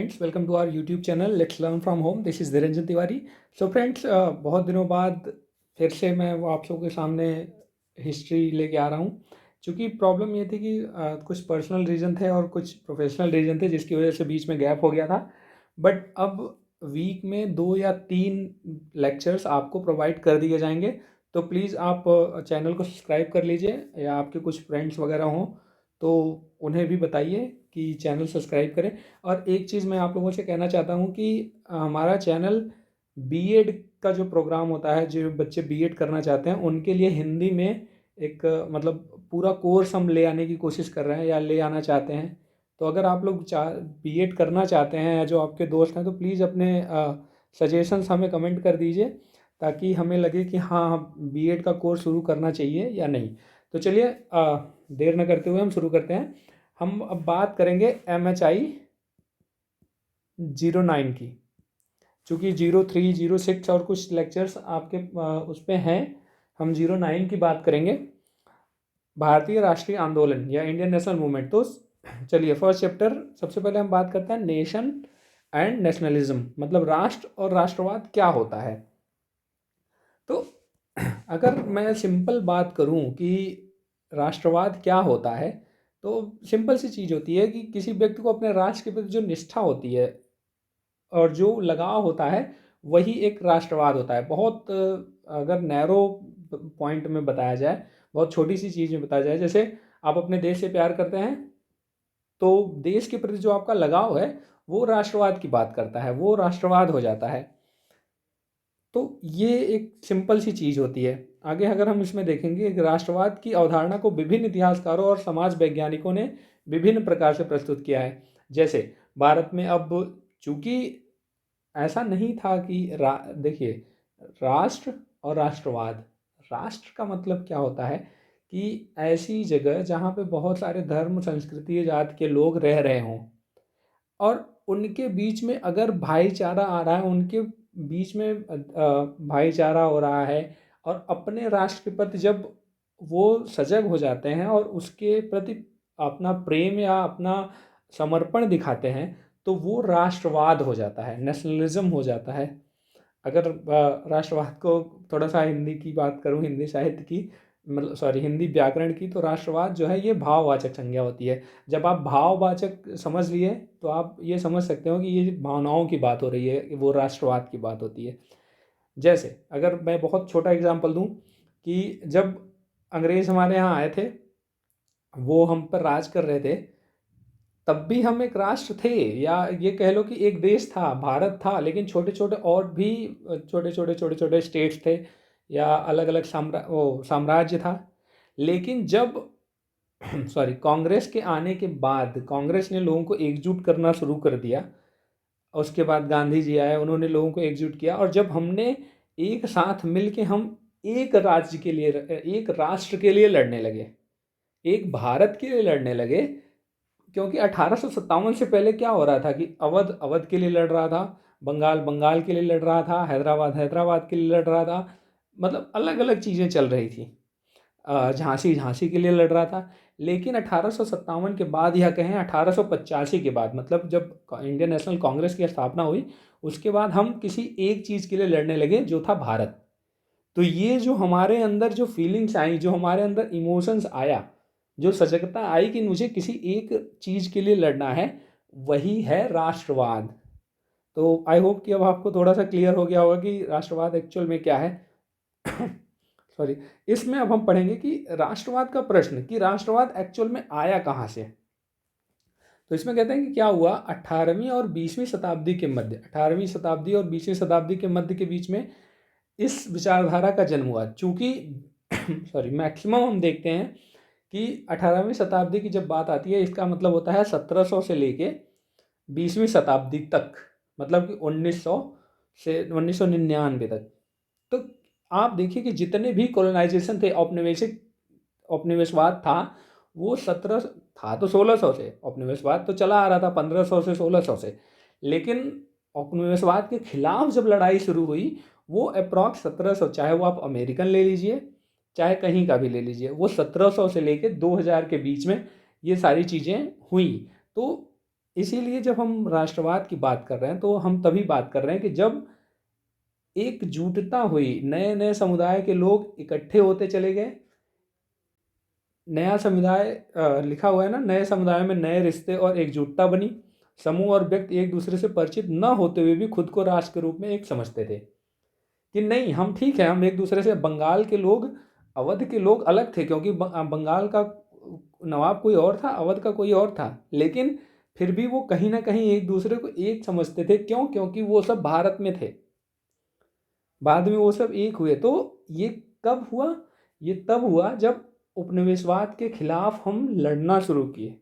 Friends, welcome to our YouTube channel let's learn from home. This is Niranjan Tiwari. So friends, बहुत दिनों बाद फिर से मैं वो आप सबके सामने हिस्ट्री लेके आ रहा हूँ। क्योंकि प्रॉब्लम ये थी कि कुछ पर्सनल रीज़न थे और कुछ प्रोफेशनल रीज़न थे जिसकी वजह से बीच में गैप हो गया था। बट अब वीक में 2 या 3 लेक्चर्स आपको प्रोवाइड कर दिए जाएंगे। तो प्लीज़ आप चैनल को सब्सक्राइब कर लीजिए, या आपके कुछ फ्रेंड्स वगैरह हों तो उन्हें भी बताइए कि चैनल सब्सक्राइब करें। और एक चीज़ मैं आप लोगों से कहना चाहता हूँ कि हमारा चैनल बीएड का जो प्रोग्राम होता है, जो बच्चे बीएड करना चाहते हैं उनके लिए हिंदी में एक मतलब पूरा कोर्स हम ले आने की कोशिश कर रहे हैं या ले आना चाहते हैं। तो अगर आप लोग बीएड करना चाहते हैं या जो आपके दोस्त हैं तो प्लीज़ अपने सजेशंस हमें कमेंट कर दीजिए, ताकि हमें लगे कि हाँ, बीएड का कोर्स शुरू करना चाहिए या नहीं। तो चलिए, देर न करते हुए हम शुरू करते हैं। हम अब बात करेंगे MHI 09 की। चूँकि 03, 06 और कुछ लेक्चर्स आपके उस पर हैं, हम 09 की बात करेंगे, भारतीय राष्ट्रीय आंदोलन या इंडियन नेशनल मूवमेंट। तो चलिए, फर्स्ट चैप्टर सबसे पहले हम बात करते हैं नेशन एंड नेशनलिज्म, मतलब राष्ट्र और राष्ट्रवाद क्या होता है। तो अगर मैं सिंपल बात करूं कि राष्ट्रवाद क्या होता है, तो सिंपल सी चीज़ होती है कि किसी व्यक्ति को अपने राष्ट्र के प्रति जो निष्ठा होती है और जो लगाव होता है, वही एक राष्ट्रवाद होता है। बहुत अगर नैरो पॉइंट में बताया जाए, बहुत छोटी सी चीज़ में बताया जाए, जैसे आप अपने देश से प्यार करते हैं तो देश के प्रति जो आपका लगाव है वो राष्ट्रवाद की बात करता है, वो राष्ट्रवाद हो जाता है। तो ये एक सिंपल सी चीज़ होती है। आगे अगर हम इसमें देखेंगे कि राष्ट्रवाद की अवधारणा को विभिन्न इतिहासकारों और समाज वैज्ञानिकों ने विभिन्न प्रकार से प्रस्तुत किया है। जैसे भारत में अब चूंकि ऐसा नहीं था कि देखिए, राष्ट्र और राष्ट्रवाद, राष्ट्र का मतलब क्या होता है कि ऐसी जगह जहाँ पे बहुत सारे धर्म, संस्कृति, जाति के लोग रह रहे हों और उनके बीच में अगर भाईचारा आ रहा है, उनके बीच में भाईचारा हो रहा है, और अपने राष्ट्र के प्रति जब वो सजग हो जाते हैं और उसके प्रति अपना प्रेम या अपना समर्पण दिखाते हैं, तो वो राष्ट्रवाद हो जाता है, नेशनलिज्म हो जाता है। अगर राष्ट्रवाद को थोड़ा सा हिंदी की बात करूँ, हिंदी साहित्य की, मतलब सॉरी, हिंदी व्याकरण की, तो राष्ट्रवाद जो है ये भाववाचक संज्ञा होती है। जब आप भाववाचक समझ लिए तो आप ये समझ सकते हो कि ये भावनाओं की बात हो रही है, वो राष्ट्रवाद की बात होती है। जैसे अगर मैं बहुत छोटा एग्जांपल दूं कि जब अंग्रेज हमारे यहाँ आए थे, वो हम पर राज कर रहे थे, तब भी हम एक राष्ट्र थे, या ये कह लो कि एक देश था, भारत था, लेकिन छोटे छोटे और भी छोटे छोटे स्टेट्स थे या अलग अलग साम्राज्य था। लेकिन जब सॉरी, कांग्रेस के आने के बाद कांग्रेस ने लोगों को एकजुट करना शुरू कर दिया। उसके बाद गांधी जी आए, उन्होंने लोगों को एकजुट किया, और जब हमने एक साथ मिल के हम एक राज्य के लिए, एक राष्ट्र के लिए लड़ने लगे, एक भारत के लिए लड़ने लगे। क्योंकि 1857 से पहले क्या हो रहा था कि अवध अवध के लिए लड़ रहा था, बंगाल बंगाल के लिए लड़ रहा था, हैदराबाद हैदराबाद के लिए लड़ रहा था, मतलब अलग अलग चीज़ें चल रही थी। झांसी झांसी के लिए लड़ रहा था। लेकिन 1857 के बाद, या कहें 1885 के बाद, मतलब जब इंडियन नेशनल कांग्रेस की स्थापना हुई, उसके बाद हम किसी एक चीज़ के लिए लड़ने लगे, जो था भारत। तो ये जो हमारे अंदर जो फीलिंग्स आई, जो हमारे अंदर इमोशंस आया, जो सजगता आई कि मुझे किसी एक चीज़ के लिए लड़ना है, वही है राष्ट्रवाद। तो आई होप कि अब आपको थोड़ा सा क्लियर हो गया होगा कि राष्ट्रवाद एक्चुअल में क्या है। सॉरी। इसमें अब हम पढ़ेंगे कि राष्ट्रवाद का प्रश्न, कि राष्ट्रवाद एक्चुअल में आया कहाँ से। तो इसमें कहते हैं कि क्या हुआ, 18वीं और 20वीं शताब्दी के मध्य, 18वीं शताब्दी और 20वीं शताब्दी के मध्य के बीच में इस विचारधारा का जन्म हुआ। चूँकि सॉरी, मैक्सिमम हम देखते हैं कि 18वीं शताब्दी की जब बात आती है, इसका मतलब होता है 1700 से लेके 20वीं शताब्दी तक, मतलब कि 1900 से 1999 तक। तो आप देखिए कि जितने भी कॉलोनाइजेशन थे, औपनिवेशवाद था, वो 17 था तो 1600 से, औपनिवेशवाद तो चला आ रहा था 1500 से 1600 से, लेकिन औपनिवेशवाद के खिलाफ जब लड़ाई शुरू हुई, वो अप्रॉक्स 1700, चाहे वो आप अमेरिकन ले लीजिए, चाहे कहीं का भी ले लीजिए, वो 1700 से लेके 2000 के बीच में ये सारी चीज़ें हुई। तो इसीलिए जब हम राष्ट्रवाद की बात कर रहे हैं तो हम तभी बात कर रहे हैं कि जब एकजुटता हुई, नए नए समुदाय के लोग इकट्ठे होते चले गए। नया समुदाय लिखा हुआ है ना, नए समुदाय में नए रिश्ते और एकजुटता बनी। समूह और व्यक्ति एक दूसरे से परिचित न होते हुए भी खुद को राष्ट्र के रूप में एक समझते थे कि नहीं, हम ठीक है, हम एक दूसरे से, बंगाल के लोग, अवध के लोग अलग थे क्योंकि बंगाल का नवाब कोई और था, अवध का कोई और था, लेकिन फिर भी वो कहीं ना कहीं एक दूसरे को एक समझते थे। क्यों? क्योंकि वो सब भारत में थे। बाद में वो सब एक हुए। तो ये कब हुआ? ये तब हुआ जब उपनिवेशवाद के खिलाफ हम लड़ना शुरू किए।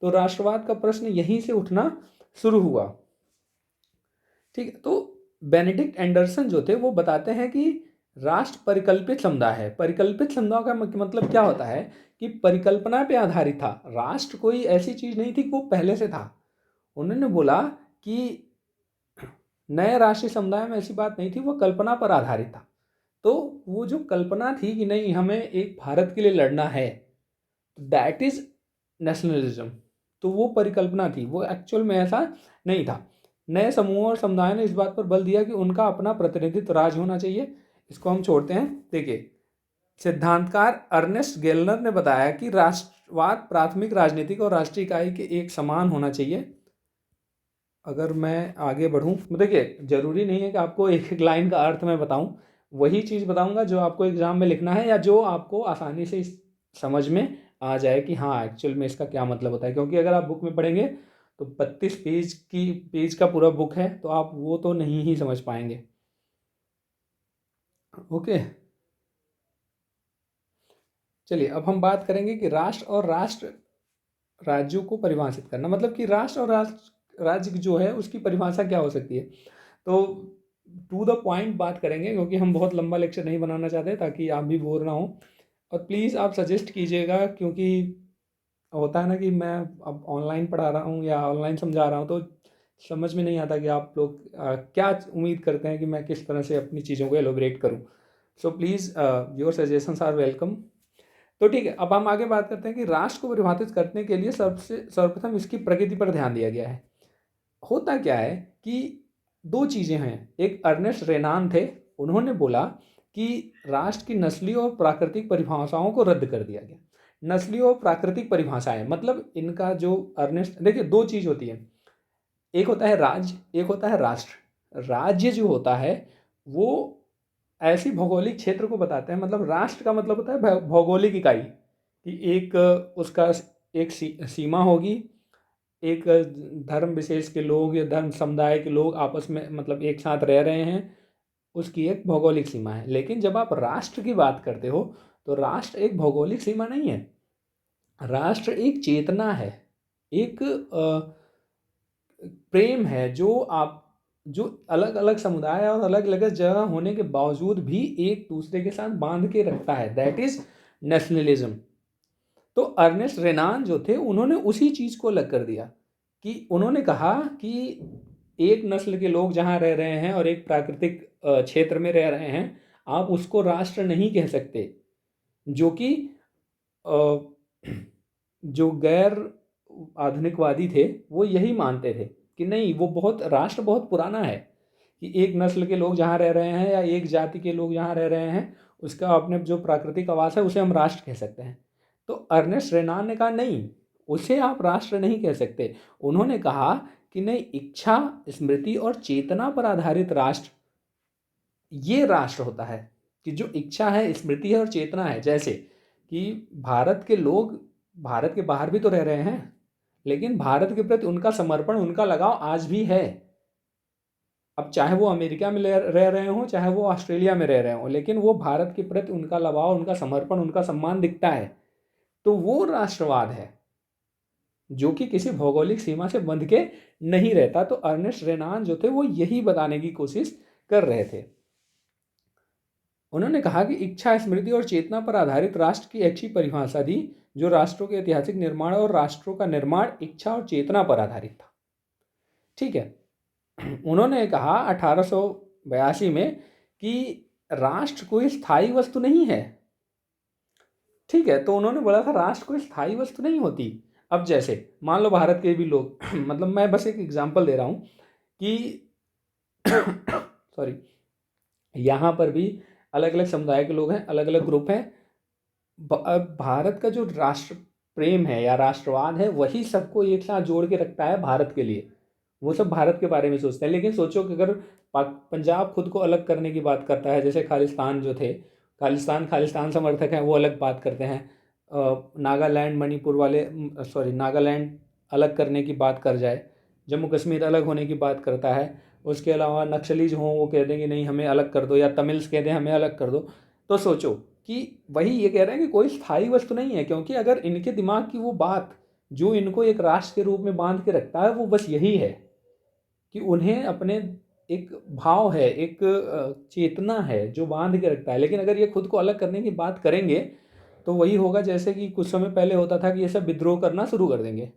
तो राष्ट्रवाद का प्रश्न यहीं से उठना शुरू हुआ। ठीक है, तो बेनेडिक्ट एंडरसन जो थे वो बताते हैं कि राष्ट्र परिकल्पित समुदाय है। परिकल्पित समुदाय का मतलब क्या होता है कि परिकल्पना पे आधारित था। राष्ट्र कोई ऐसी चीज नहीं थी कि वो पहले से था। उन्होंने बोला कि नए राष्ट्रीय समुदाय में ऐसी बात नहीं थी, वो कल्पना पर आधारित था। तो वो जो कल्पना थी कि नहीं, हमें एक भारत के लिए लड़ना है, दैट इज नेशनलिज्म। तो वो परिकल्पना थी, वो एक्चुअल में ऐसा नहीं था। नए समूहों और समुदायों ने इस बात पर बल दिया कि उनका अपना प्रतिनिधित्व राज्य होना चाहिए। इसको हम छोड़ते हैं। देखिए, सिद्धांतकार अर्नेस्ट गेलनर ने बताया कि राष्ट्रवाद प्राथमिक राजनीतिक और राष्ट्रीय इकाई के एक समान होना चाहिए। अगर मैं आगे बढ़ूँ, देखिए जरूरी नहीं है कि आपको एक एक लाइन का अर्थ मैं बताऊं, वही चीज़ बताऊंगा जो आपको एग्जाम में लिखना है या जो आपको आसानी से समझ में आ जाए कि हाँ एक्चुअल में इसका क्या मतलब होता है। क्योंकि अगर आप बुक में पढ़ेंगे तो 32 पेज का पूरा बुक है, तो आप वो तो नहीं ही समझ पाएंगे। ओके, चलिए अब हम बात करेंगे कि राष्ट्र और राष्ट्र राज्यों को परिभाषित करना, मतलब कि राष्ट्र और राज्य जो है उसकी परिभाषा क्या हो सकती है। तो टू द पॉइंट बात करेंगे क्योंकि हम बहुत लंबा लेक्चर नहीं बनाना चाहते ताकि आप भी बोर ना हो। और प्लीज़ आप सजेस्ट कीजिएगा, क्योंकि होता है ना कि मैं अब ऑनलाइन पढ़ा रहा हूँ या ऑनलाइन समझा रहा हूँ तो समझ में नहीं आता कि आप लोग क्या उम्मीद करते हैं कि मैं किस तरह से अपनी चीज़ों को एलोबरेट करूँ। So please your suggestions are welcome. तो ठीक है, अब हम आगे बात करते हैं कि राष्ट्र को परिभाषित करने के लिए सर्वप्रथम इसकी प्रकृति पर ध्यान दिया गया है। होता क्या है कि दो चीज़ें हैं। एक अर्नेस्ट रेनान थे, उन्होंने बोला कि राष्ट्र की नस्ली और प्राकृतिक परिभाषाओं को रद्द कर दिया गया। नस्ली और प्राकृतिक परिभाषाएं मतलब इनका जो अर्नेस्ट, देखिए दो चीज़ होती है, एक होता है राज्य, एक होता है राष्ट्र। राज्य जो होता है वो ऐसी भौगोलिक क्षेत्र को बताते हैं, मतलब राष्ट्र का मतलब होता है भौगोलिक इकाई, कि एक उसका एक सीमा होगी, एक धर्म विशेष के लोग या धर्म समुदाय के लोग आपस में मतलब एक साथ रह रहे हैं, उसकी एक भौगोलिक सीमा है। लेकिन जब आप राष्ट्र की बात करते हो तो राष्ट्र एक भौगोलिक सीमा नहीं है। राष्ट्र एक चेतना है, एक प्रेम है जो अलग अलग समुदाय और अलग अलग जगह होने के बावजूद भी एक दूसरे के साथ बांध के रखता है, दैट इज नेशनलिज्म। तो अर्नेस्ट रेनान जो थे उन्होंने उसी चीज़ को अलग कर दिया कि उन्होंने कहा कि एक नस्ल के लोग जहाँ रह रहे हैं और एक प्राकृतिक क्षेत्र में रह रहे हैं, आप उसको राष्ट्र नहीं कह सकते। जो कि जो गैर आधुनिकवादी थे वो यही मानते थे कि नहीं, वो बहुत राष्ट्र बहुत पुराना है, कि एक नस्ल के लोग जहाँ रह रहे हैं या एक जाति के लोग जहाँ रह रहे हैं उसका अपने जो प्राकृतिक आवास है उसे हम राष्ट्र कह सकते हैं। तो अर्नेस्ट रेनान ने कहा नहीं, उसे आप राष्ट्र नहीं कह सकते। उन्होंने कहा कि नहीं, इच्छा, स्मृति और चेतना पर आधारित राष्ट्र ये राष्ट्र होता है, कि जो इच्छा है, स्मृति है और चेतना है। जैसे कि भारत के लोग भारत के बाहर भी तो रह रहे हैं, लेकिन भारत के प्रति उनका समर्पण, उनका लगाव आज भी है। अब चाहे वो अमेरिका में रह रहे हों, चाहे वो ऑस्ट्रेलिया में रह रहे हों, लेकिन वो भारत के प्रति उनका लगाव, उनका समर्पण, उनका सम्मान दिखता है। तो वो राष्ट्रवाद है जो कि किसी भौगोलिक सीमा से बंध के नहीं रहता। तो अर्नेस्ट रेनान जो थे वो यही बताने की कोशिश कर रहे थे। उन्होंने कहा कि इच्छा, स्मृति और चेतना पर आधारित राष्ट्र की अच्छी परिभाषा दी, जो राष्ट्रों के ऐतिहासिक निर्माण और राष्ट्रों का निर्माण इच्छा और चेतना पर आधारित था। ठीक है, उन्होंने कहा 1882 में कि राष्ट्र कोई स्थायी वस्तु नहीं है। ठीक है, तो उन्होंने बोला था राष्ट्र कोई स्थायी वस्तु नहीं होती, अब जैसे मान लो भारत के भी लोग मतलब मैं बस एक एग्जांपल दे रहा हूँ कि सॉरी, यहाँ पर भी अलग अलग समुदाय के लोग हैं, अलग अलग ग्रुप हैं। अब भारत का जो राष्ट्र प्रेम है या राष्ट्रवाद है वही सबको एक साथ जोड़ के रखता है भारत के लिए। वो सब भारत के बारे में सोचते हैं। लेकिन सोचो कि अगर पंजाब खुद को अलग करने की बात करता है, जैसे खालिस्तान जो थे, खालिस्तान समर्थक हैं वो अलग बात करते हैं। नागालैंड मणिपुर वाले, सॉरी नागालैंड अलग करने की बात कर जाए, जम्मू कश्मीर अलग होने की बात करता है, उसके अलावा नक्सली जो हों वो कह देंगे नहीं हमें अलग कर दो, या तमिल्स कह दें हमें अलग कर दो। तो सोचो कि वही ये कह रहे हैं कि कोई स्थायी वस्तु नहीं है, क्योंकि अगर इनके दिमाग की वो बात जो इनको एक राष्ट्र के रूप में बांध के रखता है वो बस यही है कि उन्हें अपने एक भाव है, एक चेतना है जो बांध के रखता है। लेकिन अगर ये खुद को अलग करने की बात करेंगे तो वही होगा जैसे कि कुछ समय पहले होता था कि ये सब विद्रोह करना शुरू कर देंगे।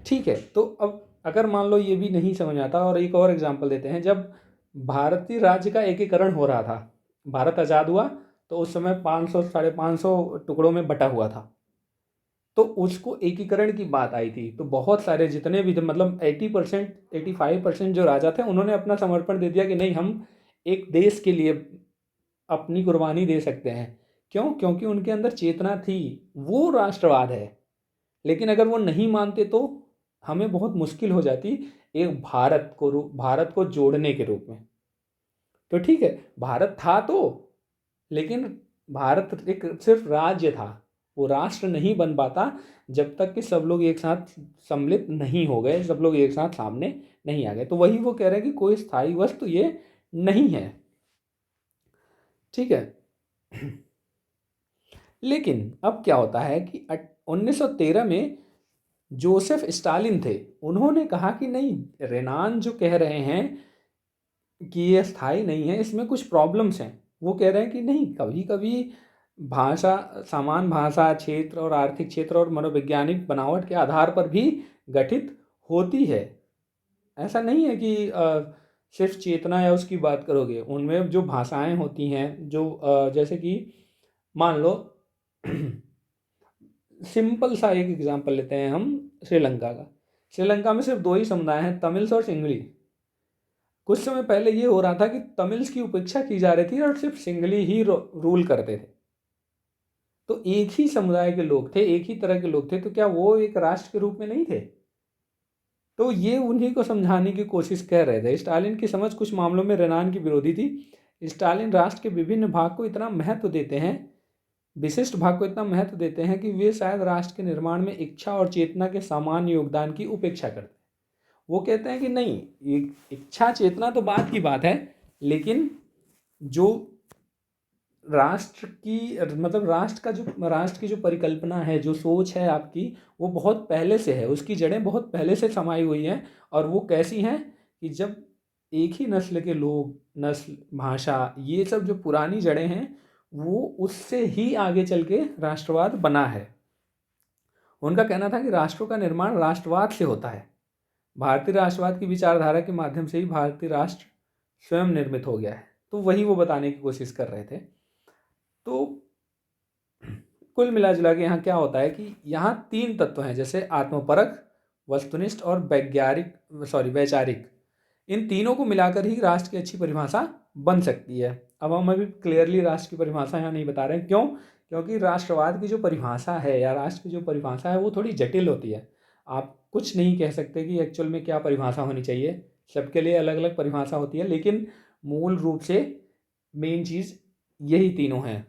ठीक है, तो अब अगर मान लो ये भी नहीं समझ आता, और एक और एग्जांपल देते हैं। जब भारतीय राज्य का एकीकरण हो रहा था, भारत आज़ाद हुआ तो उस समय 500 550 टुकड़ों में बटा हुआ था। तो उसको एकीकरण की बात आई थी तो बहुत सारे जितने भी थे, मतलब 80% 85% जो राजा थे उन्होंने अपना समर्पण दे दिया कि नहीं हम एक देश के लिए अपनी कुर्बानी दे सकते हैं। क्यों? क्योंकि उनके अंदर चेतना थी, वो राष्ट्रवाद है। लेकिन अगर वो नहीं मानते तो हमें बहुत मुश्किल हो जाती एक भारत को जोड़ने के रूप में। तो ठीक है, भारत था तो, लेकिन भारत एक सिर्फ राज्य था, वो राष्ट्र नहीं बन पाता जब तक कि सब लोग एक साथ सम्मिलित नहीं हो गए, सब लोग एक साथ सामने नहीं आ गए। तो वही वो कह रहे हैं कि कोई स्थायी वस्तु ये नहीं है। ठीक है। लेकिन अब क्या होता है कि 1913 में जोसेफ स्टालिन थे, उन्होंने कहा कि नहीं, रेनान जो कह रहे हैं कि ये स्थायी नहीं है, इसमें कुछ प्रॉब्लम्स हैं। वो कह रहे हैं कि नहीं, कभी कभी भाषा, समान भाषा क्षेत्र और आर्थिक क्षेत्र और मनोवैज्ञानिक बनावट के आधार पर भी गठित होती है। ऐसा नहीं है कि सिर्फ चेतना या उसकी बात करोगे, उनमें जो भाषाएं होती हैं जो जैसे कि मान लो सिंपल सा एक एग्जांपल लेते हैं हम श्रीलंका का। श्रीलंका में सिर्फ दो ही समुदाय हैं, तमिल्स और सिंगली। कुछ समय पहले ये हो रहा था कि तमिल्स की उपेक्षा की जा रही थी और सिर्फ सिंगली ही रूल करते थे। तो एक ही समुदाय के लोग थे, एक ही तरह के लोग थे, तो क्या वो एक राष्ट्र के रूप में नहीं थे? तो ये उन्हीं को समझाने की कोशिश कर रहे थे। स्टालिन की समझ कुछ मामलों में रेनान की विरोधी थी। स्टालिन राष्ट्र के विभिन्न भाग को इतना महत्व देते हैं, विशिष्ट भाग को इतना महत्व देते हैं कि वे शायद राष्ट्र के निर्माण में इच्छा और चेतना के सामान्य योगदान की उपेक्षा करते हैं। वो कहते हैं कि नहीं, ये इच्छा चेतना तो बात की बात है, लेकिन जो राष्ट्र की, मतलब राष्ट्र की जो परिकल्पना है, जो सोच है आपकी, वो बहुत पहले से है, उसकी जड़ें बहुत पहले से समाई हुई हैं। और वो कैसी हैं कि जब एक ही नस्ल के लोग, नस्ल, भाषा, ये सब जो पुरानी जड़ें हैं, वो उससे ही आगे चल के राष्ट्रवाद बना है। उनका कहना था कि राष्ट्रों का निर्माण राष्ट्रवाद से होता है। भारतीय राष्ट्रवाद की विचारधारा के माध्यम से ही भारतीय राष्ट्र स्वयं निर्मित हो गया है। तो वही वो बताने की कोशिश कर रहे थे। तो कुल मिला जुला के यहाँ क्या होता है कि यहाँ तीन तत्व हैं, जैसे आत्मपरक, वस्तुनिष्ठ और वैचारिक। इन तीनों को मिलाकर ही राष्ट्र की अच्छी परिभाषा बन सकती है। अब हम अभी क्लियरली राष्ट्र की परिभाषा यहाँ नहीं बता रहे हैं। क्यों? क्योंकि राष्ट्रवाद की जो परिभाषा है या राष्ट्र की जो परिभाषा है वो थोड़ी जटिल होती है। आप कुछ नहीं कह सकते कि एक्चुअल में क्या परिभाषा होनी चाहिए, सबके लिए अलग अलग परिभाषा होती है। लेकिन मूल रूप से मेन चीज़ यही तीनों हैं,